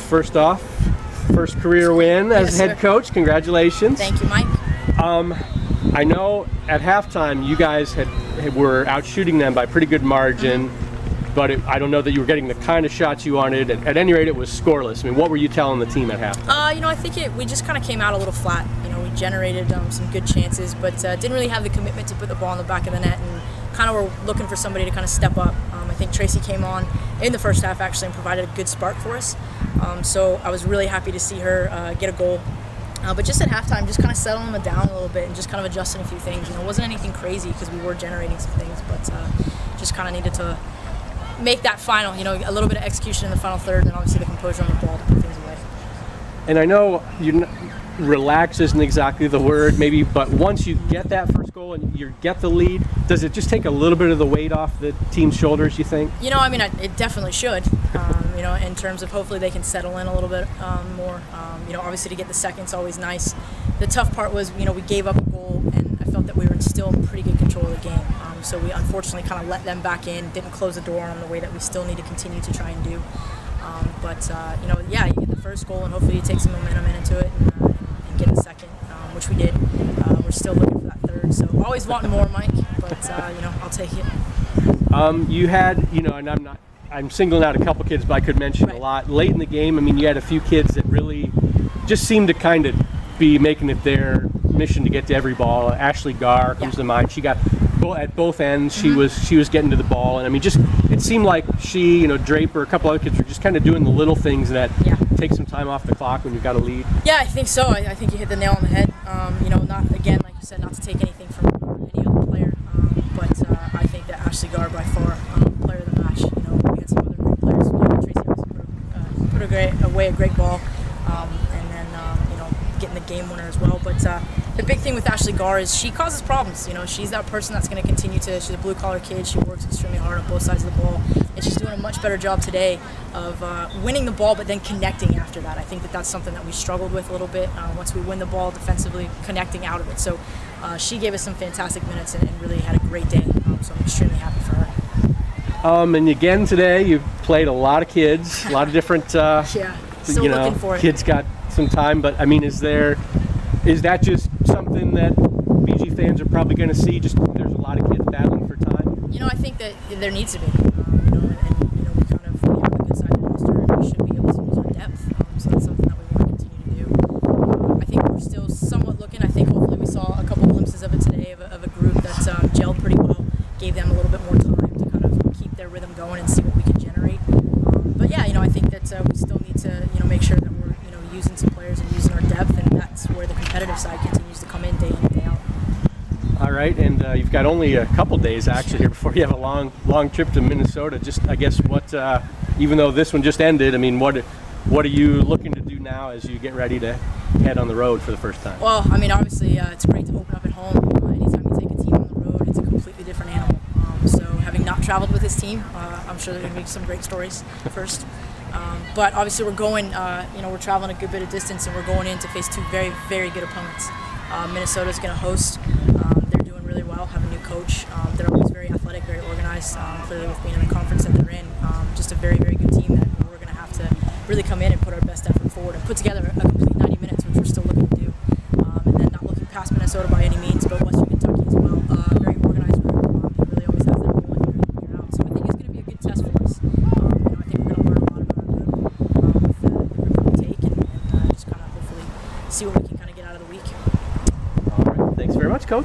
first off, first career win as head coach. Congratulations. Thank you, Mike. I know at halftime you guys were out shooting them by pretty good margin, but I don't know that you were getting the kind of shots you wanted. At any rate, it was scoreless. I mean, what were you telling the team at halftime? I think we just kind of came out a little flat. We generated some good chances, but didn't really have the commitment to put the ball in the back of the net, and kind of were looking for somebody to kind of step up. I think Tracy came on in the first half actually and provided a good spark for us. So I was really happy to see her get a goal. But just at halftime, just kind of settling them down a little bit and just kind of adjusting a few things. It wasn't anything crazy because we were generating some things, but just kind of needed to make that final, a little bit of execution in the final third, and obviously the composure on the ball to put things away. And I know relax isn't exactly the word, maybe, but once you get that first goal and you get the lead, does it just take a little bit of the weight off the team's shoulders, you think? It definitely should. In terms of hopefully they can settle in a little bit more. Obviously to get the second's always nice. The tough part was, we gave up a goal, and I felt that we were still in pretty good control of the game. So we unfortunately kind of let them back in, didn't close the door on them the way that we still need to continue to try and do. You get the first goal, and hopefully you take some momentum into it and get the second, which we did. We're still looking for that third, so always wanting more, Mike, but I'll take it. You had, and I'm singling out a couple kids, but I could mention a lot. Late in the game, you had a few kids that really just seemed to kind of be making it their mission to get to every ball. Ashley Garr comes to mind. She got at both ends. She was getting to the ball, and it seemed like she, Draper, a couple other kids were just kind of doing the little things that take some time off the clock when you've got a lead. Yeah, I think so. I think you hit the nail on the head. Not again, like you said, not to take anything from any other player, but I think that Ashley Garr by far player of the match. We had some other great players. Tracy Evans put away a great ball, and then getting the game winner as well. But the big thing with Ashley Garr is she causes problems. She's that person that's going to continue to. She's a blue collar kid. She works extremely hard on both sides of the ball, and she's doing a much better job today of winning the ball, but then connecting after that. I think that's something that we struggled with a little bit once we win the ball defensively, connecting out of it. So she gave us some fantastic minutes and really had a great day. So I'm extremely happy for her. And again today, you've played a lot of kids, a lot of different. Still looking for it. Kids got some time, but is that just something that BG fans are probably going to see? Just there's a lot of kids battling for time. I think that there needs to be. We have a good side of the roster, and we should be able to use our depth. So that's something that we want to continue to do. I think we're still somewhat looking. I think hopefully we saw a couple glimpses of it today of a group that's gelled pretty well. Gave them a little bit more time to kind of keep their rhythm going and see what we can generate. I think that we still need to make sure that we're using some players and using our depth, and that's where the competitive side continues to come in and day out. All right, and you've got only a couple days actually here before you have a long trip to Minnesota. Just I guess what, even though this one just ended, what are you looking to do now as you get ready to head on the road for the first time? Well, obviously it's great to open up at home. Anytime you take a team on the road, it's a completely different animal. So having not traveled with this team, I'm sure there are going to be some great stories first. But obviously we're going, we're traveling a good bit of distance, and we're going in to face two very, very good opponents. Minnesota's going to host. They're doing really well, have a new coach. They're always very athletic, very organized, clearly with being in the conference that they're in. Just a very, very good team that we're going to have to really come in and put our best effort forward and put together a complete 90 minutes, which we're still looking to do. And then not looking past Minnesota by any means, but Western Kentucky as well. Very organized group. He really always has their goal in year out. So I think it's going to be a good test for us. I think we're going to learn a lot about them with the group that we take, and just kind of hopefully see what we can kind of get out of the week. All right. Thanks very much, Coach.